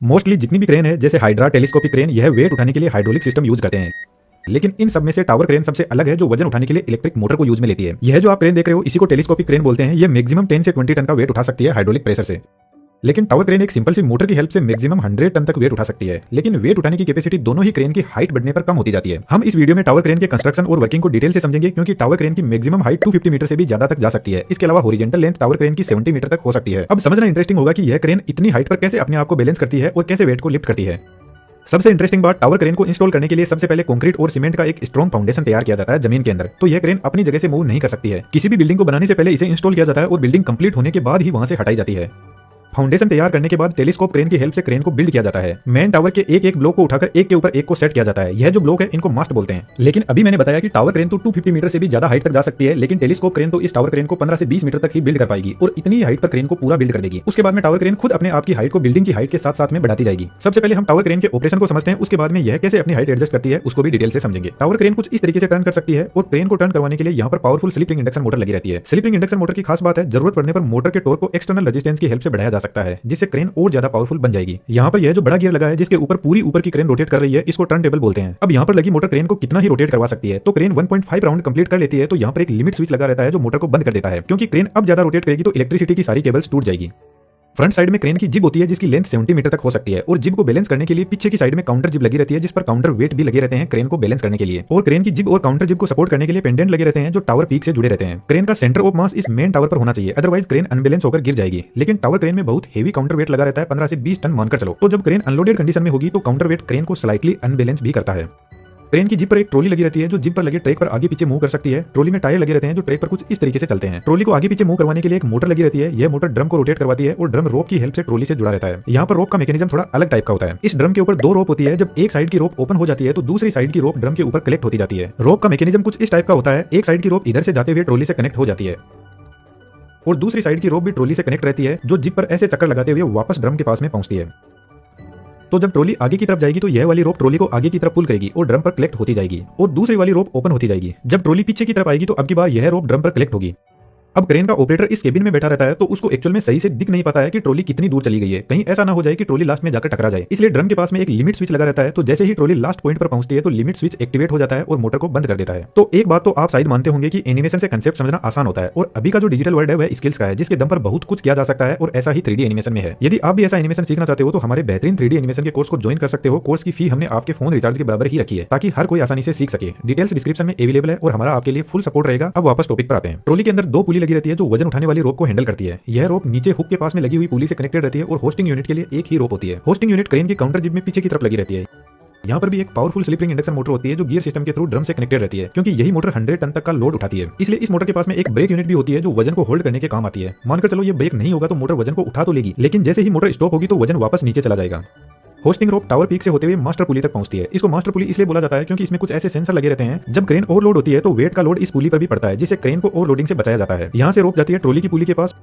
Mostly जितनी भी crane है जैसे हाइड्रा टेलीस्कोपिक क्रेन यह वेट उठाने के लिए हाइड्रोलिक सिस्टम यूज करते हैं। लेकिन इन सब में से टावर क्रेन सबसे अलग है जो वजन उठाने के लिए इलेक्ट्रिक मोटर को यूज में लेती है। यह जो आप क्रेन देख रहे हो इसी को टेलीस्कोपिक क्रेन बोलते हैं। यह मैक्सिमम 10 से 20 टन का वेट उठा सकती है हाइड्रोलिक प्रेशर से। लेकिन टावर क्रेन एक सिंपल सी मोटर की हेल्प से मैक्सिमम 100 टन तक वेट उठा सकती है। लेकिन वेट उठाने की कैपेसिटी दोनों ही क्रेन की हाइट बढ़ने पर कम होती जाती है। हम इस वीडियो में टावर क्रेन के कंस्ट्रक्शन और वर्किंग को डिटेल से समझेंगे क्योंकि टावर क्रेन की मैक्सिमम हाइट 250 मीटर से भी ज्यादा तक जा सकती है। इसके अलावा हॉरिजॉन्टल लेंथ टावर क्रेन की 70 मीटर तक हो सकती है। अब समझना इंटरेस्टिंग होगा कि यह क्रेन इतनी हाइट पर कैसे अपने आप को बैलेंस करती है और कैसे वेट को लिफ्ट करती है। सबसे इंटरेस्टिंग बात, टावर क्रेन को इंस्टॉल करने के लिए सबसे पहले कंक्रीट और सीमेंट का एक स्ट्रॉन्ग फाउंडेशन तैयार किया जाता है जमीन के अंदर। तो यह क्रेन अपनी जगह से मूव नहीं कर सकती है। किसी भी बिल्डिंग को बनाने से पहले इसे इंस्टॉल किया जाता है और बिल्डिंग कंप्लीट होने के बाद ही वहां से हटाई जाती है। फाउंडेशन तैयार करने के बाद टेलीस्कोप क्रेन की हेल्प से क्रेन को बिल्ड किया जाता है। मेन टावर के एक एक ब्लॉक को उठाकर एक के ऊपर एक को सेट किया जाता है। यह जो ब्लॉक है इनको मास्ट बोलते हैं। लेकिन अभी मैंने बताया कि टावर क्रेन तो 250 मीटर से भी ज्यादा हाइट तक जा सकती है, लेकिन टेलीस्कोप क्रेन तो इस टावर क्रेन को 15 से 20 मीटर तक ही बिल्ड कर पाएगी और इतनी हाइट पर क्रेन को पूरा बिल्ड कर देगी। उसके बाद में टावर क्रेन खुद अपने आप की हाइट को बिल्डिंग की हाइट के साथ साथ में बढ़ाती जाएगी। सबसे पहले हम टावर क्रेन के ऑपरेशन को समझते हैं, उसके बाद में यह कैसे अपनी हाइट एडजस्ट करती है उसको भी डिटेल से समझेंगे। टावर क्रेन कुछ इस तरीके से टर्न कर सकती है और क्रेन को टर्न करवाने के लिए यहाँ पर powerful slip ring induction motor लगी रहती है। स्लिप रिंग इंडक्शन मोटर की खास बात है, जरूरत पड़ने पर मोटर के टॉर्क को एक्सटर्नल रेजिस्टेंस की हेल्प से बढ़ाया जा सकता है, जिससे क्रेन और ज्यादा पावरफुल बन जाएगी। यहाँ पर यह जो बड़ा गियर लगा है जिसके ऊपर पूरी ऊपर की क्रेन रोटेट कर रही है, इसको टर्न टेबल बोलते हैं। अब यहाँ पर लगी मोटर क्रेन को कितना ही रोटेट करवा सकती है। तो क्रेन 1.5 राउंड कंप्लीट कर लेती है तो यहाँ पर एक लिमिट स्विच लगा रहता है जो मोटर को बंद कर देता है, क्योंकि क्रेन अब ज्यादा रोटेट करेगी तो इलेक्ट्रिसिटी की सारी केबल्स टूट जाएगी। फ्रंट साइड में क्रेन की जिब होती है जिसकी लेंथ 70 मीटर तक हो सकती है और जिब को बैलेंस करने के लिए पीछे की साइड में काउंटर जिब लगी रहती है जिस पर काउंटर वेट भी लगे रहते हैं क्रेन को बैलेंस करने के लिए। और क्रेन की जिब और काउंटर जिब को सपोर्ट करने के लिए पेंडेंट लगे रहते हैं जो टावर पीक से जुड़े रहते हैं। क्रेन का सेंटर ऑफ मास इस मेन टावर पर होना चाहिए, अदरवाइज क्रेन अनबैलेंस होकर गिर जाएगी। लेकिन टावर क्रेन में बहुत हेवी काउंटर वेट लगा रहता है, 15 से 20 टन मानकर चलो। तो जब क्रेन अनलोडेड कंडीशन में होगी तो काउंटर वेट क्रेन को स्लाइटली अनबैलेंस भी करता है। क्रेन की जिप पर एक ट्रॉली लगी रहती है जो जिप पर लगे ट्रैक पर आगे पीछे मूव कर सकती है। ट्रॉली में टायर लगे रहते हैं जो ट्रैक पर कुछ इस तरीके से चलते हैं। ट्रॉली को आगे पीछे मूव करवाने के लिए एक मोटर लगी रहती है। यह मोटर ड्रम को रोटेट करवाती है और ड्रम रोप की हेल्प से ट्रॉली से जुड़ा रहता है। यहाँ पर रोप का मैकेनिज्म थोड़ा अलग टाइप का होता है। इस ड्रम के ऊपर दो रोप होती है। जब एक साइड की रोप ओपन हो जाती है तो दूसरी साइड की रोप ड्रम के ऊपर कलेक्ट होती जाती है। रोप का मैकेनिज्म कुछ इस टाइप का होता है, एक साइड की रोप इधर से जाते हुए ट्रॉली से कनेक्ट हो जाती है और दूसरी साइड की रोप भी ट्रॉली से कनेक्ट रहती है जो जिप पर ऐसे चक्कर लगाते हुए वापस ड्रम के पास में पहुंचती है। तो जब ट्रॉली आगे की तरफ जाएगी तो यह वाली रोप ट्रॉली को आगे की तरफ पुल करेगी और ड्रम पर कलेक्ट होती जाएगी और दूसरी वाली रोप ओपन होती जाएगी। जब ट्रॉली पीछे की तरफ आएगी तो अब की बार यह रोप ड्रम पर कलेक्ट होगी। अब क्रेन का ऑपरेटर इस केबिन में बैठा रहता है तो उसको एक्चुअल में सही से दिख नहीं पाता है कि ट्रॉली कितनी दूर चली गई है, कहीं ऐसा ना हो जाए कि ट्रॉली लास्ट में जाकर टकरा जाए। इसलिए ड्रम के पास में एक लिमिट स्विच लगा रहता है। तो जैसे ही ट्रॉली लास्ट पॉइंट पर पहुंचती है तो लिमिट स्विच एक्टिवेट हो जाता है और मोटर को बंद कर देता है। तो एक बात तो आप शायद मानते होंगे कि एनिमेशन से कंसेप्ट समझना आसान होता है और अभी का जो डिजिटल वर्ल्ड है वह स्किल्स का है जिसके दम पर बहुत कुछ किया जा सकता है और ऐसा ही 3D एनिमेशन में है। यदि आप भी ऐसा एनिमेशन सीखना चाहते हो तो हमारे बेहतरीन 3D एनिमेशन के कोर्स को ज्वाइन कर सकते हो। कोर्स की फी हमने आपके फोन रिचार्ज के बराबर ही रखी है ताकि हर कोई आसानी से सीख सके। डिटेल्स डिस्क्रिप्शन में अवेलेबल है और हमारा आपके लिए फुल सपोर्ट रहेगा। अब वापस टॉपिक पर आते हैं। ट्रॉली के अंदर दो पुली लगी रहती है जो वजन उठाने वाली रोप को हैंडल करती है। यह रोप नीचे हुक के पास में लगी हुई पुली से कनेक्टेड रहती है और होस्टिंग यूनिट के लिए एक ही रोप होती है। होस्टिंग यूनिट क्रेन की काउंटर जिब में पीछे की तरफ लगी रहती है। यहाँ पर भी एक powerful slip ring induction motor होती है जो गियर सिस्टम के थ्रू ड्रम से कनेक्टेड रहती है, क्योंकि यही मोटर 100 टन तक का लोड उठाती है। इसलिए इस मोटर के पास में एक ब्रेक यूनिट भी होती है जो वजन को होल्ड करने के काम आती है। मानकर चलो ये ब्रेक नहीं होगा तो मोटर वजन को उठा तो लेगी, लेकिन जैसे ही मोटर स्टॉप होगी तो वजन वापस नीचे चला जाएगा। होस्टिंग रोप टावर पीक से होते हुए मास्टर पुली तक पहुंचती है। इसको मास्टर पुली इसलिए बोला जाता है क्योंकि इसमें कुछ ऐसे सेंसर लगे रहते हैं। जब क्रेन ओवरलोड होती है तो वेट का लोड इस पुली पर भी पड़ता है जिससे क्रेन को ओवरलोडिंग से बचाया जाता है। यहाँ से रोप जाती है ट्रॉली की पुली के पास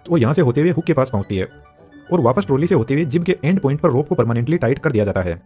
और यहाँ से होते हुए हुक के पास पहुंचती है और वापस ट्रॉली से होते हुए जिब के एंड पॉइंट पर रोप को परमानेंटली टाइट कर दिया जाता है।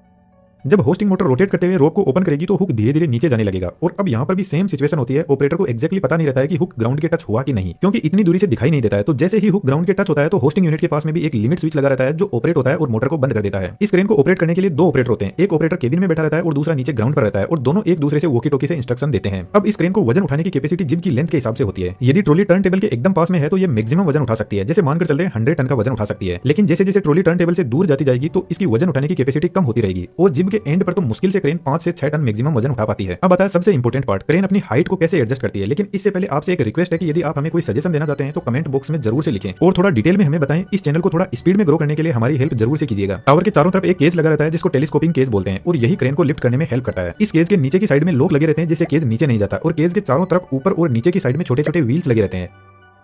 जब होस्टिंग मोटर रोटेट करते हुए रोप को ओपन करेगी तो हुक धीरे धीरे नीचे जाने लगेगा और अब यहाँ पर भी सेम सिचुएशन होती है। ऑपरेटर को एक्जैक्टली पता नहीं रहता है कि हुक ग्राउंड के टच हुआ कि नहीं, क्योंकि इतनी दूरी से दिखाई नहीं देता है। तो जैसे ही हुक ग्राउंड के टच होता है तो होस्टिंग यूनिट के पास में भी एक लिमिट स्विच लगा रहता है जो ऑपरेट होता है और मोटर को बंद कर देता है। इस क्रेन को ऑपरेट करने के लिए दो ऑपरेटर होते हैं। एक ऑपरेटर केबिन में बैठा रहता है और दूसरा नीचे ग्राउंड पर रहता है और दोनों एक दूसरे से वॉकी टॉकी से इंस्ट्रक्शन देते हैं। अब इस क्रेन को वजन उठाने की कैपेसिटी जिब की लेंथ के हिसाब से होती है। यदि ट्रॉली टर्न टेबल के एकदम पास में है तो ये मैक्सिमम वजन उठा सकती है, जैसे मानकर चलते हैं 100 टन का वजन उठा सकती है। लेकिन जैसे जैसे ट्रॉली टर्न टेबल से दूर जाती जाएगी तो इसकी वजन उठाने की कैपेसिटी कम होती रहेगी और जिब के एंड पर तो मुश्किल से क्रेन 5 से 6 टन मैक्सिमम वजन उठा पाती है। अब आता है सबसे इंपॉर्टेंट पार्ट, क्रेन अपनी हाइट को कैसे एडजस्ट करती है। लेकिन इससे पहले आपसे एक रिक्वेस्ट है कि यदि आप हमें कोई सजेशन देना चाहते हैं तो कमेंट बॉक्स में जरूर से लिखें और थोड़ा डिटेल में हमें बताएं। इस चैनल को थोड़ा स्पीड में ग्रो करने के लिए हमारी हेल्प जरूर से कीजिएगा। टावर के चारों तरफ एक केज लगा रहता है जिसको टेलीस्कोपिंग केज बोलते हैं और यही क्रेन को लिफ्ट करने में हेल्प करता है। इस केज के नीचे की साइड में लॉक लगे रहते हैं जिससे केज नीचे नहीं जाता और केज के चारों तरफ ऊपर और नीचे की साइड में छोटे छोटे व्हील्स लगे रहते हैं।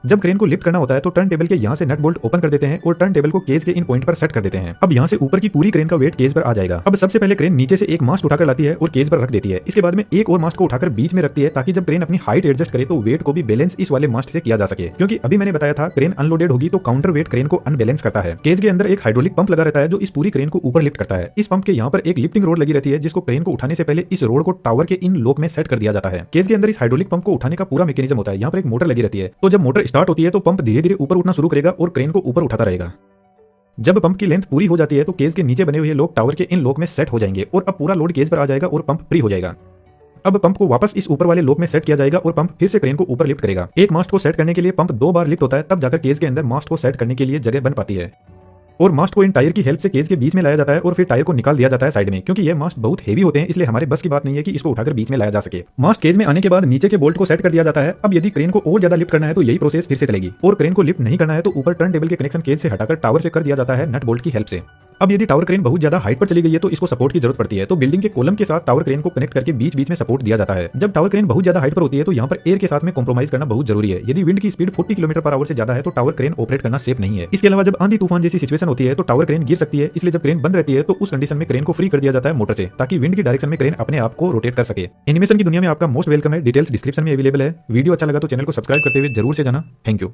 जब क्रेन को लिफ्ट करना होता है तो टर्न टेबल के यहाँ से नट बोल्ट ओपन कर देते हैं और टर्न टेबल को केज के इन पॉइंट पर सेट कर देते हैं। अब यहाँ से ऊपर की पूरी क्रेन का वेट केज पर आ जाएगा। अब सबसे पहले क्रेन नीचे से एक मास्ट उठाकर लाती है और केज पर रख देती है। इसके बाद में एक और मास्ट को उठाकर बीच में रखती है ताकि जब क्रेन अपनी हाइट एडजस्ट करे तो वेट को भी बैलेंस इस वाले मास्ट से किया जा सके, क्योंकि अभी मैंने बताया था क्रेन अनलोडेड होगी तो काउंटर वेट क्रेन को अनबैलेंस करता है। केज के अंदर एक हाइड्रोलिक पंप लगा रहता है जो इस पूरी क्रेन को ऊपर लिफ्ट करता है। इस पंप के यहाँ पर एक लिफ्टिंग रोड लगी रहती है जिसको क्रेन को उठाने से पहले इस रोड को टावर के इन लॉक में सेट कर दिया जाता है। केज के अंदर इस हाइड्रोलिक पंप को उठाने का पूरा मैकेनिज्म होता है। यहाँ पर एक मोटर लगी रहती है। तो जब मोटर स्टार्ट होती है तो पंप धीरे धीरे ऊपर उठना शुरू करेगा और क्रेन को ऊपर उठाता रहेगा। जब पंप की लेंथ पूरी हो जाती है तो केज के नीचे बने हुए लोग टावर के इन लोक में सेट हो जाएंगे और अब पूरा लोड केज पर आ जाएगा और पंप फ्री हो जाएगा। अब पंप को वापस इस ऊपर वाले लोक में सेट किया जाएगा और पंप फिर से क्रेन को ऊपर लिफ्ट करेगा। एक मास्ट को सेट करने के लिए पंप 2 बार लिफ्ट होता है, तब जाकर केज के अंदर मास्ट को सेट करने के लिए जगह बन पाती है और मास्ट को इन टायर की हेल्प से केज के बीच में लाया जाता है और फिर टायर को निकाल दिया जाता है साइड में, क्योंकि ये मास्ट बहुत हेवी होते हैं, इसलिए हमारे बस की बात नहीं है कि इसको उठाकर बीच में लाया जा सके। मास्ट केज में आने के बाद नीचे के बोल्ट को सेट कर दिया जाता है। अब यदि क्रेन को और ज्यादा लिफ्ट करना है तो यही प्रोसेस फिर से चलेगी और क्रेन को लिफ्ट नहीं करना है तो ऊपर टर्न टेबल के कनेक्शन केज से हटाकर टावर से कर दिया जाता है नट बोल्ट की हेल्प से। अब यदि टावर क्रेन बहुत ज्यादा हाइट पर चली गई है तो इसको सपोर्ट की जरूरत पड़ती है, तो बिल्डिंग के कॉलम के साथ टावर क्रेन को कनेक्ट करके बीच बीच में सपोर्ट दिया जाता है। जब टावर क्रेन बहुत ज्यादा हाइट पर होती है तो यहाँ पर एयर के साथ में कॉम्प्रोमाइज करना बहुत जरूरी है। यदि विंड की स्पीड 40 किलोमीटर/आवर से ज्यादा है तो टावर क्रेन ऑपरेट करना सेफ नहीं है। इसके अलावा जब आंधी तूफान जैसी सिचुएशन होती है तो टावर क्रेन गिर सकती है, इसलिए जब क्रेन बंद रहती है तो उस कंडीशन में क्रेन को फ्री कर दिया जाता है मोटर से, ताकि विंड की डायरेक्शन में क्रेन अपने आप को रोटेट कर सके। एनिमेशन की दुनिया में आपका मोस्ट वेलकम है। डिटेल्स डिस्क्रिप्शन में अवेलेबल है। वीडियो अच्छा लगा तो चैनल को सब्सक्राइब करते हुए जरूर से जाना। Thank you.